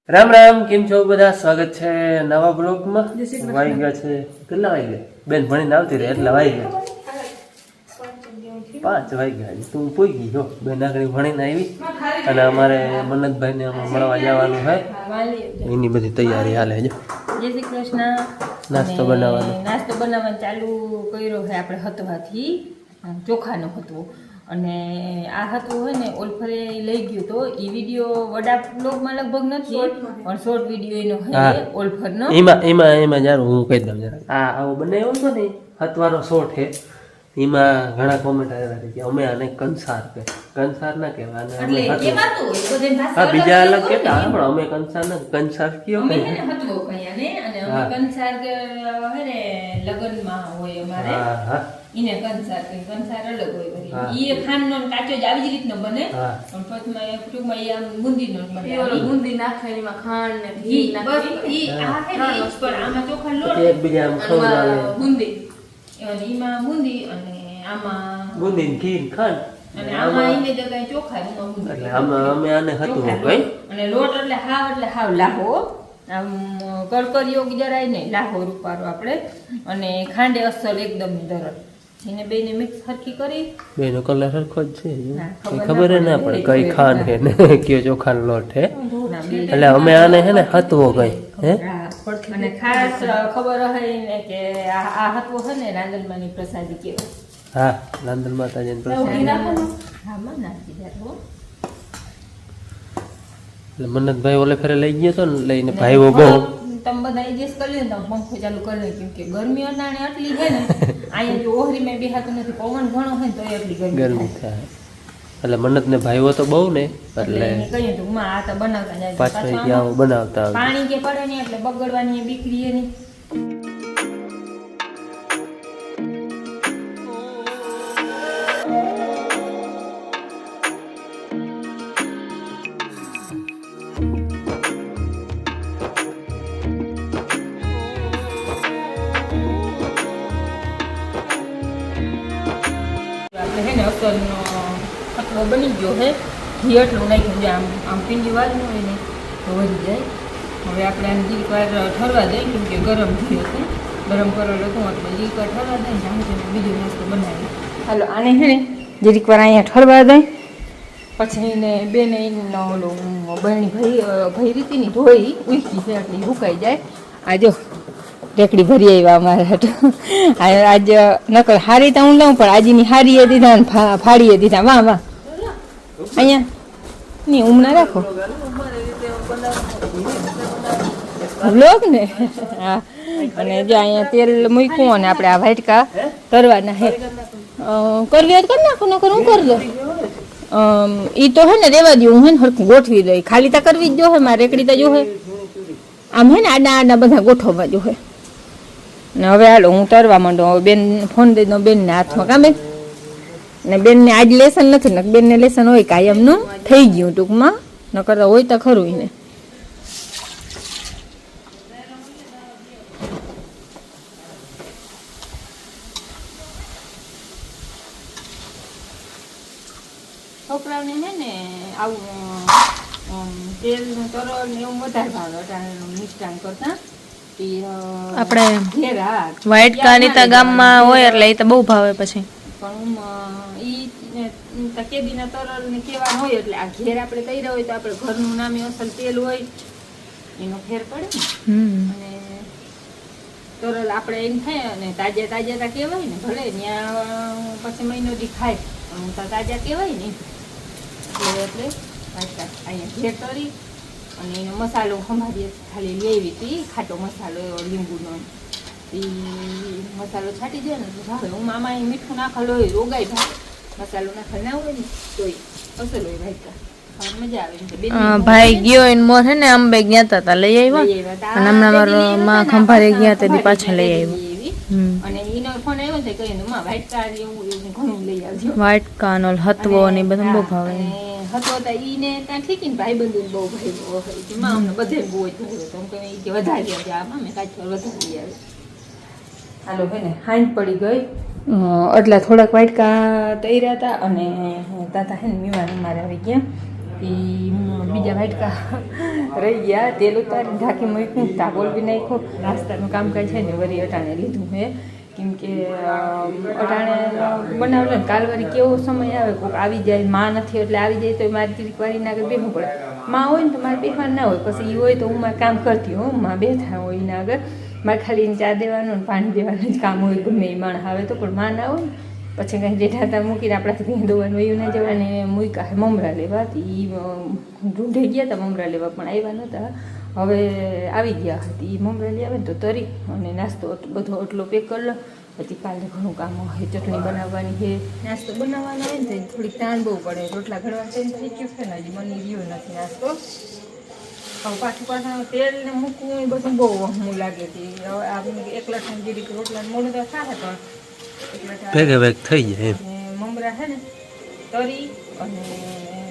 રામ રામ, કેમ છો બધા? સ્વાગત છે નવા બ્લોગમાં. વાગ્યા છે કેટલા વાગ્યા? બેન ભણીને આવતી રહે એટલા વાગ્યા 5 વાગ્યા. તું પૂગી જો બેન આગળ ભણીને આવી અને અમારે મન્નતભાઈને મળવા જવાનું છે. એની બધી તૈયારી હાલે છે. જય શ્રી કૃષ્ણ. નાસ્તો બનાવવાનું ચાલુ કર્યો છે આપણે હતવાથી ચોખાનો હતવો. અને આ હતું હોય ને ઓલફરે લઈ ગયું તો એ વિડીયો વડા બ્લોગમાં લગભગ નથી પણ શોર્ટ વિડીયો એનો છે ઓલફરનો. એમાં યાર હું કહી દઉં જરા, આ આવો બનાવ્યો હતો ને હતવાનો શોર્ટ છે. એમાં ઘણા કોમેન્ટ આવ્યા હતા કે અમે આને કંસાર કે કંસાર ના કહેવાય, બીજા અલગ કહેતા પણ અમે કંસાર ના કંસાર કયો કંસાર લગ્નમાં હોય અમારે ઈને કંસાર કે કંસાર અલગ હોય. ઈ ખાંડનો કાચો જ આવી જ રીતનો બને પણ પછમાં ટૂંકમાં ઈ આમ બુંદીનો બને. બુંદી નાખે એમાં ખાંડ ને ઘી નાખે. ઈ આ હે ને પણ આમાં ચોખા લોટ એકબીજા આમ ખવડાવે. બુંદી એમાં બુંદી અને આમાં બુંદી ઘી ખાંડ અને આમાં ઈને જગ્યાએ ચોખા એમાં બુંદી. એટલે આમાં અમે આને હતું કઈ અને લોટ એટલે હાવ લાહો આમ કડકડીયો જરાય નહીં, લાહો રૂપારો આપણે. અને ખાંડે અસલ એકદમ દરડ એને બેને મિક્સ હરખી કરી. બેનો કલર સરખો જ છે, ખબર ના પડે કઈ ખાંડ છે ને કયો ચોખાનો લોટ છે. એટલે અમે આને હે ને હતવો કઈ હે. અને ખાસ ખબર હોય ને કે આ હતવો છે ને રાંદલમાની પ્રસાદી કહેવાય. હા, રાંદલ માતાજીની પ્રસાદી. હા માં નાખી દેતો. એટલે મન્નતભાઈ ઓલે ફેરે લઈ ગયો તો ને લઈને ભાઈઓ બહુ તમે બધા એડજસ્ટ કરી લે ને પંખો ચાલુ કરી લે કેમ કે ગરમી અટાણે આટલી છે ને અહીંયા જો ઓહરીમાં બેહાતું નથી, પવન ઘણો હોય ને તો એટલી ગરમી થાય. એટલે મન્નતને ભાઈઓ તો બહુ ને એટલે કહ્યું તું માં આ તો બનાવતા જાય પાછળ બનાવતા પાણી કે પડે ને એટલે બગડવાની બીકરી એની. હતવો બની ગયો છે. ઘી એટલું નાખ્યું છે, આમ પીંડી વાળું હોય ને તો વધી જાય. હવે આપણે આને જીરીક વાર ઠરવા દઈએ કેમ કે ગરમ થયું છે, ગરમ કરેલું હતું એટલે જીરીક વાર ઠરવા દઈએ ને બીજો નાસ્તો બનાવીએ. હાલો આને છે ને જીરીક વાર અહીંયા ઠરવા દઈ પછી એને બેને એનો ઓલું બહેણી ભરી રીતિની ધોઈ ઉઈકી છે એટલે સુકાઈ જાય. આ જો રેકડી ભરી આવ્યા અમારે હતું. આજ નકલ હારી તો હું લઉં પણ આજની હારીએ દીધા ને ફાડીએ દીધા. વાહ અહીંયા નહીં ઉમના રાખો બ્લોગ ને. હા, અને જો અહીંયા તેલ મૂક્યું અને આપણે આ વાટકા તરવાના હે. કરવી હોય કરી નાખો, નકર હું કરી દઉં. એ તો હે ને રેવા દઉં, હું હે ને હરખું ગોઠવી દઈ. ખાલી તો કરવી જ જોહે, મારે રેકડી તો જોહે. આમ હે ને આડા બધા ગોઠવવા જોહે. ને હવે હાલો હું તરવા માંડું. હવે બેન ફોન દઈ દઉં બેનને હાથમાં. કામે ને બેનને આજ લેસન નથી ને બેનને લેસન હોય કાયમનું થઈ ગયું ટૂંકમાં, ન કરતા હોય તો ખરું ને. છોકરાઓને હે ને આવું તેલ તરલ ને એવું વધારે ભાવે મિષ્ટાન કરતા. આપણે વ્હાઈટ કાનિતા ગામમાં હોય એટલે એ તો બહુ ભાવે. પછી પણ ઈ કેદીના તરલ ને કેવા હોય એટલે આ ઘેર આપણે કર્યા હોય તો આપણે ઘરનું નામે અસલ તેલ હોય એનો ફેર પડે ને. અને તરલ આપણે એમ થાય અને તાજા તાજા કહેવાય ને, ભલે ત્યાં પછી મહિનો દી ખાય પણ તાજા કહેવાય ને એટલે અહીંયા ઘેર તરી અને એનો મસાલો સંભાળીએ. ખાલી લેવી હતી ખાટો મસાલો એવો લીંબુનો, એ મસાલો છાંટી દે ને તો ભાવે. હું મામા એ મીઠું નાખેલો હોય રોગાઈ ભાવે, મસાલો નાખેલ ના હોય ને તો અસલ હોય ભાઈ, મજા આવે. ભાઈ ગયો એને મોર હે ને અંબે ગયા હતા લઈ આવ્યા અને હમણાં મારા માં ખંભારે ગયા હતા પાછા લઈ આવ્યા. અને એનો ફોન આવ્યો છે કઈ માં વ્હાઈટ કાર એવું ઘણું લઈ આવજો. વ્હાઈટ કાનો હતવો ને બધું બહુ ભાવે. હતો તો ઈને ત્યાં ઠીક ને ભાઈ બંધુ બહુ ભાઈ હોય અમને બધે બહુ જ ભાઈ તો કે વધારી આવે આમાં મેં કાચ વધારી આવે. હાલો હે ને હાંજ પડી ગઈ એટલે થોડાક વાટકા તૈયાર હતા અને તાતા હે ને મીવાને મારે આવી ગયા એ બીજા વાટકા રહી ગયા, તેલ ઉતારી ઢાંકી મૂક્યું, તાબોલ બી નાખ્યો, નાસ્તાનું કામકાજ છે ને વળી અટાણે લીધું હે. કેમ કે અટાણે બનાવેલો ને કાલવારી કેવો સમય આવે, કોઈક આવી જાય, માં નથી એટલે આવી જાય તો મારે તીરીક વારી ના આગળ બેસવું પડે. માં હોય ને તો મારે બેસવાનું ના હોય, પછી એ હોય તો હું મારે કામ કરતી હોઉં, માં બેઠા હોય એના આગળ મારે ખાલી ચા દેવાનું ને પાણી દેવાનું જ કામ હોય, ગમે એ માણસ આવે તો. પણ માં ના હોય ને પછી કંઈ જેઠાતા મૂકીને આપણાથી કંઈ દોવાનું વયું ના જવાને મૂક્યા મમરા લેવા. એ ઢૂંઢે ગયા હતા મમરા લેવા પણ આવ્યા નહોતા, હવે આવી ગયા હતી. એ મમરા લઈ આવે ને તો તરી અને નાસ્તો બધો એટલો પેક કરી લો. પછી કાલે ઘણું કામ હોય, ચટણી બનાવવાની છે, નાસ્તો બનાવવાનો હોય ને તો થોડીક તાણ બહુ પડે. રોટલા ઘડવા ચેન્જ થઈ ગયું છે ને, હજી બની ગયો નથી નાસ્તો. હવે પાછું તેલ ને મૂકવું એ બધું બહુ વહમું લાગે છે. હવે આપણે એકલા જીરીક રોટલા મોડું તો થાય પણ ભેગા ભેગ થઈ જાય એમ. મમરા છે ને તરી અને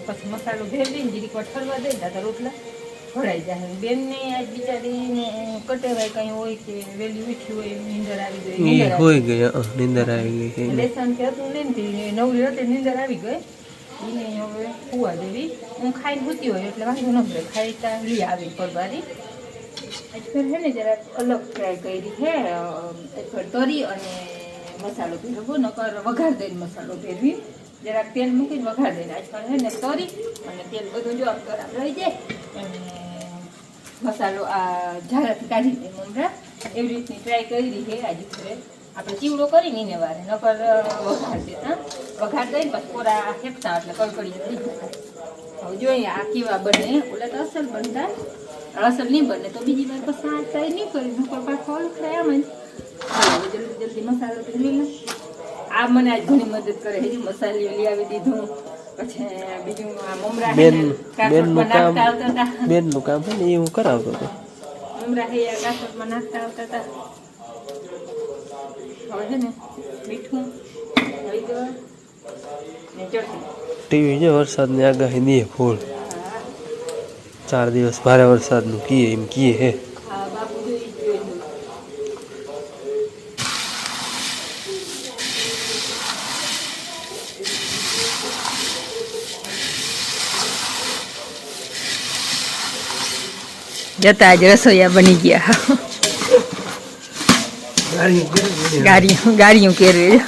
પછી મસાલો ભેળવીને જીરીક વાર ઠરવા દઈ તો રોટલા ભરાઈ જાય. બેનને આજ બિચારીને કટેવાય કંઈ હોય કે વેલી ઉઠી હોય, નીંદર આવી ગઈ, હોય ગયા નીંદર આવી ગઈ. લેસન કે હતું ને નવરી હતી નીંદર આવી ગઈ. એને હવે કુવા દેવી હું ખાઈને હોતી હોય એટલે વાંધો ન પડે, ખાઈ ત્યાં લઈ આવી પરબારી. આજકાલ છે ને જરાક અલગ ટ્રાય કરી છે, તરી અને મસાલો ભેરવો, નકર વઘાર દઈને મસાલો ભેરવી, જરાક તેલ મૂકીને વઘાર દઈને. આજકાલ છે ને તરી અને તેલ બધું જો આમ ખરાબ રહી જાય અને મસાલો આ ઝારાથી કાઢી દે મમરા, એવી રીતની ટ્રાય કરી છે આજે ઘરે. આપણે ચીવડો કરીને એને વારે નકર વઘાર દેતા, વઘાર દઈને પછી કોરા હેકતા એટલે કડકડીએ થઈ જતા. હવે જોઈએ આ કેવા બને. ઓલા તો અસલ બનતા, અસલ નહીં બને તો બીજી વાર પછી આ ટ્રાય નહીં કરી, નકર પાછો ઓલું થાય આમ જ. જલ્દી જલ્દી મસાલો તો લઈ લો. આ મને આજ ઘણી મદદ કરે, હજી મસાલીઓ લઈ આવી દીધું. પછી બીજું આ મમરા બેનનું કામ છે ને એ હું કરાવતો હતો. મમરા હે કાસરમાં નાખતા આવતા હતા. હવે છે ને મીઠું હળદર ને ચટણી. ટીવી જો વરસાદની આગાહી દે ફૂલ, 4 દિવસ ભારે વરસાદનું કીએ એમ કીએ હે. હા બાપુ જોઈ જોઈ જતા આજ રસોઈયા બની ગયા. ગાડીઓ કેરવે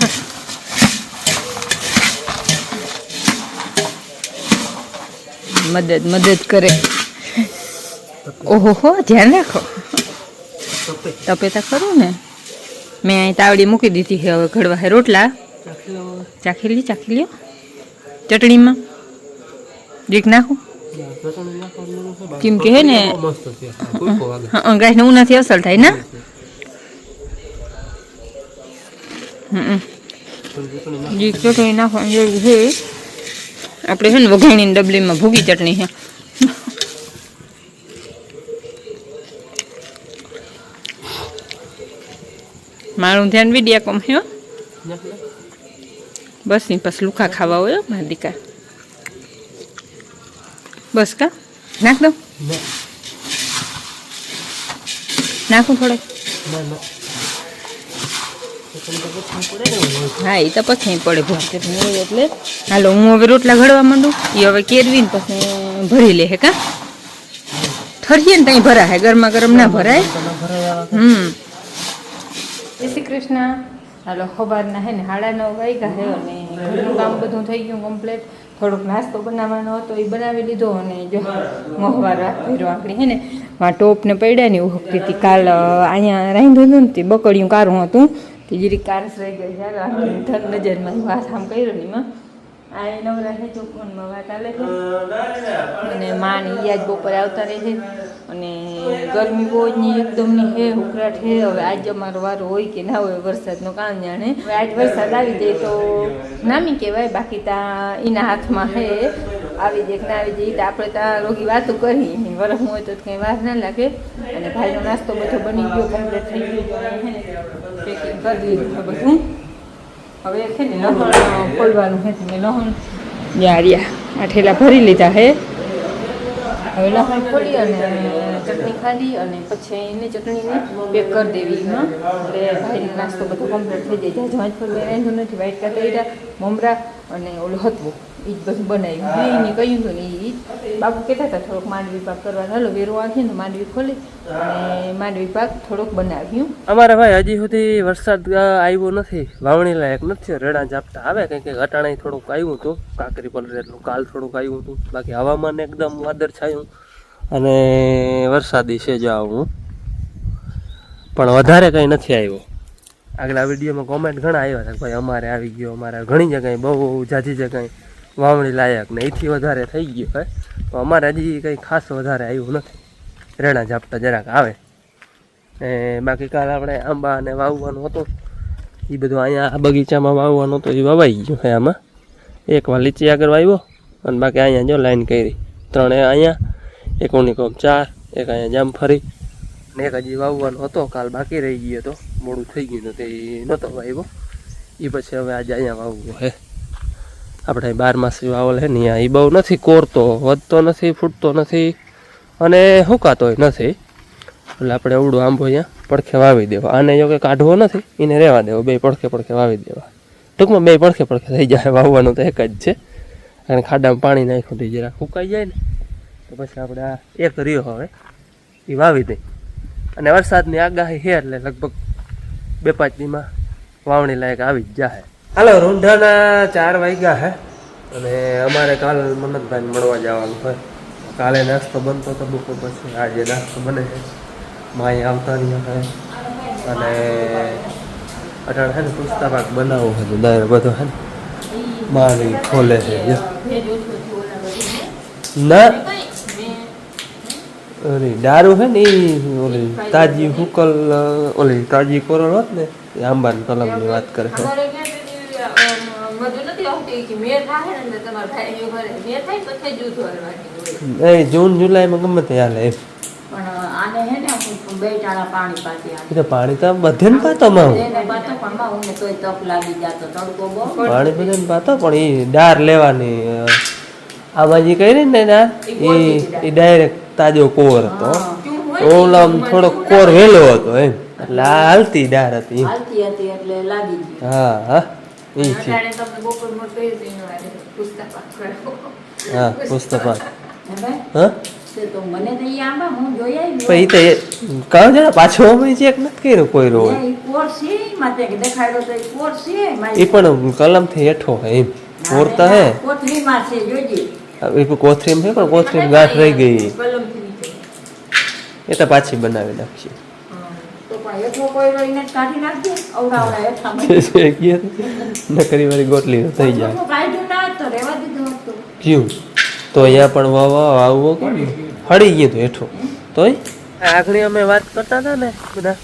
મદદ કરે. ઓહો હો, ધ્યાન રાખો. તપેતા ખરું ને, મેં અહીં તાવડી મૂકી દીધી છે. હવે ઘડવા હે રોટલા. ચાખી લ્યો ચટણીમાં જીક નાખું. કેમ કે હે ને ગાયને ઉનાથી અસર થાય ને. જીક ચટણી નાખવાની જરૂર છે. આપણે છે ને વઘાણીની ડબલીમાં ભૂગી ચટણી છે. મારું ધ્યાન વિડિયા કોમ છે બસ ની પછી લુખા ખાવા હોય મારા દીકા. બસ કા નાખ દઉં, નાખું થોડે. હા એ તો પછી પડે ભૂખ હોય એટલે. હાલો હું હવે રોટલા ઘડવા માંડું. એ હવે કેરવીને પછી ભરી લે હે કા. ઠરીએ ને ત્યાં ભરાય, ગરમા ગરમ ના ભરાય. જય શ્રી કૃષ્ણ. હાલો ખબરના હે ને 9:30 વાગ્યા હે અને ઘરનું કામ બધું થઈ ગયું કમ્પ્લીટ. થોડોક નાસ્તો બનાવવાનો હતો એ બનાવી લીધો અને જો મોહવાર ભેરો આંકડી હે ને ટોપ ને પડ્યા ને એવું હકતી હતી. કાલ અહીંયા રાંધ્યું હતું ને તે બકડિયું કારું હતું તે જીરી કારસ રહી ગઈ છે. નજરમાં વાત આમ કર્યો ને એમાં આ નવરા છે ચોખવનમાં વાત ચાલે છે અને માં ને યાદ બપોરે આવતા રહે છે અને ગરમી બહુ જ નહીં એકદમની હે ઉકળાટ હે. હવે આજ અમારો વારો હોય કે ના હોય વરસાદનો કામ જાણે. હવે આજ વરસાદ આવી જાય તો નામી કહેવાય, બાકી ત્યાં એના હાથમાં હે આવી જાય કે ના આવી જાય. તો આપણે ત્યાં રોગી વાતો કરી વરસમાં હોય તો કંઈ વાર ના લાગે. અને ભાઈનો નાસ્તો બધો બની ગયો કમ્પ્લીટ થઈ ગયો હે ને પેકિંગ કરી દીધું બધું. હવે છે ને લહણ ખોલવાનું છે. મેં લહણ યારિયા આ ઠેલા ભરી લીધા હે. હવે લહણ ખોલી અને ચટણી ખાધી અને પછી એને ચટણીને પેક કરી દેવી એમાં. એટલે ભાઈનો નાસ્તો બધો કમ્પ્લીટ થઈ જાય. જ્યાં જ પર રાંધ્યું નથી, વાટકા કર્યા મમરા અને ઓલું હતું એ જ બધું બનાવ્યું એને કહ્યું હતું ને એ બાપુ કહેતા હતા થોડોક માંડવી પાક કરવાનો હાલો વેરો આખી ને માંડવી ખોલી અને માંડવી પાક થોડોક બનાવ્યું. અમારે ભાઈ હજી સુધી વરસાદ આવ્યો નથી, વાવણી લાયક નથી. રેડા ઝાપટા આવે કંઈક અટાણે થોડુંક આવ્યું હતું, કાંકરી પલરે એટલું કાલ થોડુંક આવ્યું હતું. બાકી હવામાન એકદમ વાદળ છાયું અને વરસાદી છે જ આવું, પણ વધારે કંઈ નથી આવ્યો. આગલા વિડીયોમાં કોમેન્ટ ઘણા આવ્યા હતા ભાઈ અમારે આવી ગયો, અમારે ઘણી જગ્યાએ બહુ જાજી જગ્યાએ વાવણી લાયક ને એથી વધારે થઈ ગયું હે. તો અમારે હજી કંઈ ખાસ વધારે આવ્યું નથી, રેણા ઝાપટા જરાક આવે. ને બાકી કાલ આપણે આંબા ને વાવવાનું હતું એ બધું અહીંયા આ બગીચામાં વાવવાનું હતું એ વવાઈ ગયું છે. આમાં એક વાર લીચી આગળ વાવ્યો અને બાકી અહીંયા જો લાઈન કરી 3 અહીંયા, એક ઓનિકોમ 4, એક અહીંયા જામફળી ને એક હજી વાવવાનો હતો કાલ બાકી રહી ગયો તો મોડું થઈ ગયું તો એ નહોતો વાવ્યો. એ પછી હવે આજે અહીંયા વાવવો હે. આપણે 12 વાવલ હે ને અહીંયા એ બહુ નથી કોરતો, વધતો નથી, ફૂટતો નથી અને હુકાતોય નથી. એટલે આપણે અવડું આંબો અહીંયા પડખે વાવી દેવા. આને જો કે કાઢવો નથી, એને રહેવા દેવો, બે પડખે વાવી દેવા. ટૂંકમાં બે પડખે થઈ જાય, વાવવાનું તો એક જ છે. અને ખાડામાં પાણી નાખ્યું તો જરા સુકાઈ જાય ને તો પછી આપણે આ એક રહ્યો હવે એ વાવી દઈ. અને વરસાદની આગાહી છે એટલે લગભગ 2-5 દીમાં વાવણી લાયક આવી જ જાય. હાલો, રૂંઢાના 4 વાગ્યા હે અને અમારે કાલ મનતભાઈને મળવા જવાનું હોય. કાલે નાસ્તો બનતો તો બપોર પછી આજે નાસ્તો બને છે. માય આવતા નહીં હે અને અટાણે છે ને પુસ્તા પાક બનાવવો છે તો દાયરો બધો છે ને મારી ખોલે છે ના ઓલી દારૂ છે ને એ ઓલી તાજી હુકલ ઓલી તાજી કોરલ હોત ને એ આંબાની કલમની વાત કરે છે. એ જૂન જુલાઈમાં ગમે તે હાલે એમ. એ તો પાણી તો બધે ને પાતો માં પાણી બધે ને પાતો પણ એ ડાર લેવાની આમાં જે કરી ને ડાર એ ડાયરેક્ટ તાજો કોર હતો. ઓલા થોડો કોર વેલો હતો એમ એટલે આ હાલતી ડાર હતી. હા હા એ છે. હા પુસ્તક હા કાં જણા પાછો અમે ચેક નથી કર્યો કોઈ રોજ. એ પણ કલમ થી હેઠો હે એમ ઓરતા હે કોથરીમાં છે પણ કોથરીમાં ગાંઠ રહી ગઈ એ તો પાછી બનાવી નાખશે. નકરી વાળી ગોટલી થઈ જાય ક્યું તો અહીંયા પણ વાવવો કેમ હળી ગયું તો હેઠું તોય આગળ અમે વાત કરતા હતા ને બધા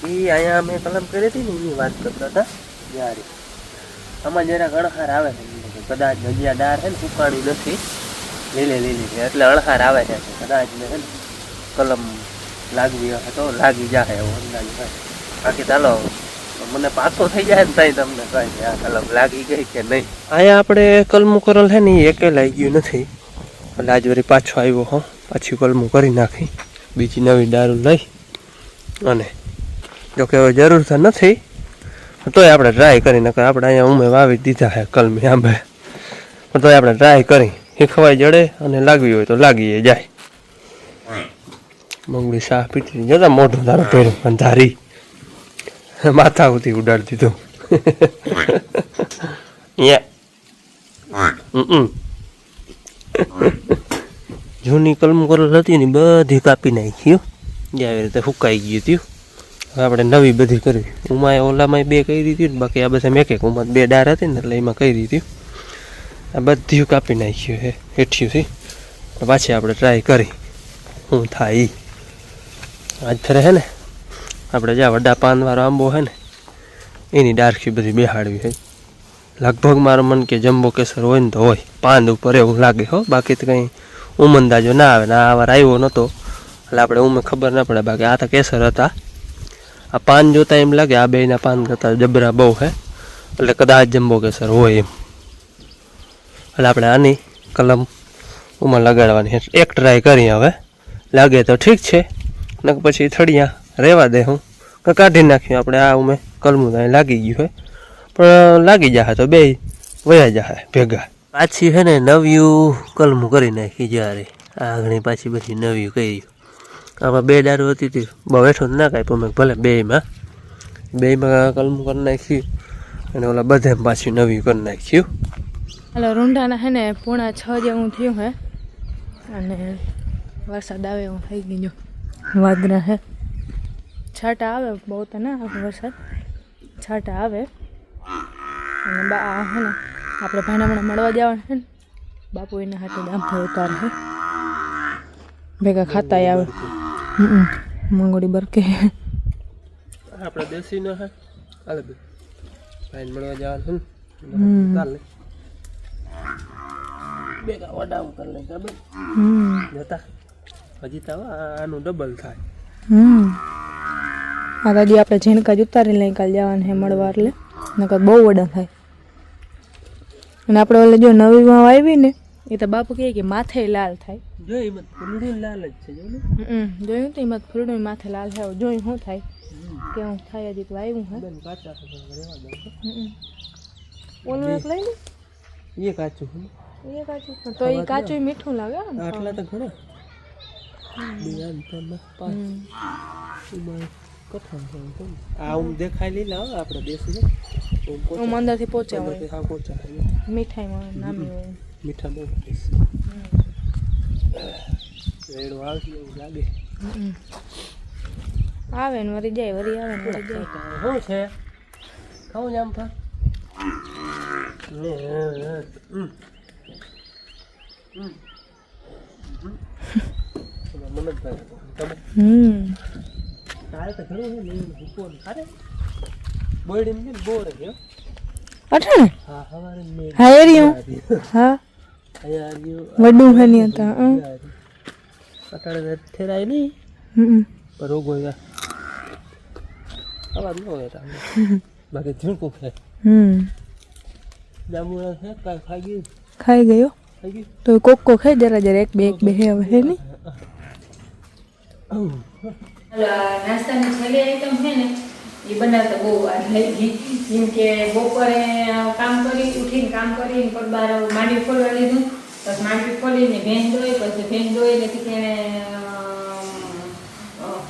એ અહીંયા અમે કલમ કરી હતી ને એની વાત કરતા હતા ત્યારે આમાં જરા અણહાર આવે છે કદાચ હજી ડાર છે ને ઉકાળી નથી લીલી છે એટલે અણહાર આવે છે કદાચ ને છે ને કલમ લાગવી હશે તો લાગી જાય એવો અંદાજ હોય. બાકી ચાલો મને પાકો થઈ જાય ને ત્યાં તમને કહે આ કલમ લાગી ગઈ કે નહીં. અહીંયા આપણે કલમું કરેલ છે ને એ એકે લાગી ગયું નથી એટલે આજ વળી પાછો આવ્યો હો. પાછી કલમું કરી નાખી બીજી નવી દારૂ લઈ અને જોકે હવે જરૂર તો નથી તોય આપણે ટ્રાય કરી નાખે. આપણે અહીંયા ઉમે વાવી દીધા છે કલમી આંબે પણ તોય આપણે ટ્રાય કરી શીખવાય જડે અને લાગવી હોય તો લાગી જાય. મંગળી શાહ પીટી જતા મોઢું તારું પહેર્યું પણ ધારી માથા ઉતી ઉડાડી દીધું. જૂની કલમ કરેલ હતી ને બધી કાપી નાખી આવી રીતે સુકાઈ ગયું હતું. હવે આપણે નવી બધી કરી ઉમાએ ઓલામાં 2 કરી હતી બાકી આ બધા મેં એક ઉમાં 2 ડાર હતી ને એટલે એમાં કરી હતી. આ બધી કાપી નાખ્યું છે હેઠિયુંથી પાછી આપણે ટ્રાય કરી શું થાય. આજ ફરે છે ને આપણે જ્યાં વડા પાનવાળો આંબો છે ને એની ડારખી બધી બેહાડવી છે. લગભગ મારું મન કે જમ્બો કેસર હોય ને તો હોય પાંદ ઉપર એવું લાગે હો. બાકી તો કંઈ ઉમંદાજો ના આવે ને આ વાર આવ્યો નહોતો એટલે આપણે ઉમે ખબર ના પડે. બાકી આ તો કેસર હતા. આ પાન જોતા એમ લાગે આ બેના પાન કરતા જબરા બહુ છે એટલે કદાચ જમ્બો કેસર હોય એમ. એટલે આપણે આની કલમ ઉમાં લગાડવાની એક ટ્રાય કરી હવે લાગે તો ઠીક છે ને પછી થળિયા રહેવા દે હું કાઢી નાખ્યું આપણે. આ ઉમે કલમું લાગી ગયું હોય પણ લાગી જાય તો બે વયા જાય ભેગા પાછી હે ને નવ્યું કલમું કરી નાખી જ્યારે આગળ પાછી બધી નવ્યું કરી. આમાં 2 દારૂ હતી તે બહુ હેઠો ના કાંઈ પણ ભલે બેમાં કલમું કરી નાખ્યું અને ઓલા બધામાં પાછી નવ્યું કરી નાખ્યું. હાલો રૂંઢાના હે ને 5:45 જેવું થયું હે અને વરસાદ આવે એવું થઈ ગયું. વાદળા હે, છાંટા આવે, બહુ તો ના આવે વરસાદ, છાંટા આવે. અને બા હે ને આપણે ભાઈના હમણાં મળવા જવાનું છે ને, બાપુ એના હાથે દામફળ ઉતાર છે, ભેગા ખાતા આવે. મંગોડી બરકે આપણે દેશી નો હે હાલે બે ભાઈને મળવા જવાનું છે ને ચાલે ભેગા વડા ઉતાર લે ખબર જતા હજી તો આનું ડબલ થાય. આ દાદી આપણે ઝીણકા જ ઉતારી લઈ કાલ જવાનું છે મળવા, એટલે નકર બહુ વડા થાય. અને આપણે ઓલે જો નવીમાં આવી ને એ તો બાપુ કહે કે માથે લાલ થાય. જોઈ મત ફૂલડું લાલ જ છે જોને. જોયું તો એમાં ફૂલડું માથે લાલ થાય, જોયું શું થાય કેવું થાય. હજી તો આવ્યું હે બેન કાચા તો રહેવા દો. ઓલું એક લઈ લે એ કાચું એ કાચું તો એ કાચું મીઠું લાગે. આટલા તો ઘણા બીજા તો પાંચ કઠણ આ હું દેખાઈ લીલા આપણે દેશી હું અંદરથી પહોંચ્યા હોય. હા પહોંચા મીઠાઈમાં નામી હોય મીઠા બહુ રેડો આવશે એવું લાગે. આવે ને વરી જાય, વરી આવે ને વરી જાય. શું છે ખાવું જામ થા તારે તો ઘણું છે ને અરે બોયડી ને બોર ગયો અઠાણે હા હવારે મે હા એરિયો હા વડું હે ની હતા અટાડે થેરાય નહીં પર રોગો યા અવાજ ન હોય બાકી ઝીણકું છે. જાંબુડા છે કાંઈ ખાઈ ગયું તો કોકો ખાઈ જરા જરા એક બે હવે હે ને. નાસ્તાની છેલ્લી આઈટમ છે ને એ બનાવતા બહુ વાર લાગી. જેમ કે બપોરે કામ કરી ઉઠીને કામ કરીને પર બાર માંડવી ખોલવા લીધું, પછી માંડવી ખોલીને ભેંસ ધોઈ, પછી ભેંસ ધોઈ એટલે એને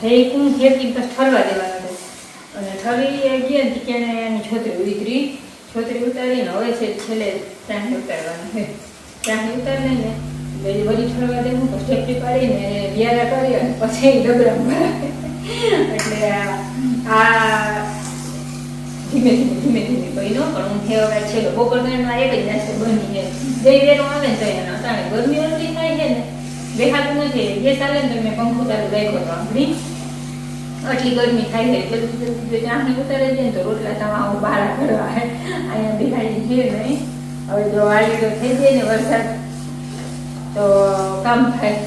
ફેંકીને પછી ઠરવા દેવાનું હતું. અને ઠરી ગયા ને કે એની છોતરી ઉતારીને હવે છે છેલ્લે ચાંદી ઉતારવાનું છે. ચાંદી ઉતારી લઈને બધી ઠરવા દેવું, પછી ટેપરી પાડીને વ્યારા કરી અને પછી ડબરા ભરાય. એટલે આ ધીમે ધીમે બન્યો. પણ હું ખેવા છે બપોર દરમિયાન એક જ નાસ્તો બની છે. બે વેરો આવે ને તો એને અટાણે ગરમી ઓછી થાય છે ને દેખાતું નથી. જે ચાલે ને તો મેં પંખો ચાલુ રાખ્યો હતો આંગળી, આટલી ગરમી થાય છે. જલ્દી ચાંદી ઉતારે છે ને તો રોટલા તમામ બહાર કરવા અહીંયા બિહાડી છે નહીં. હવે જો વાળી તો થઈ જાય ને વરસાદ તો કામ થાય.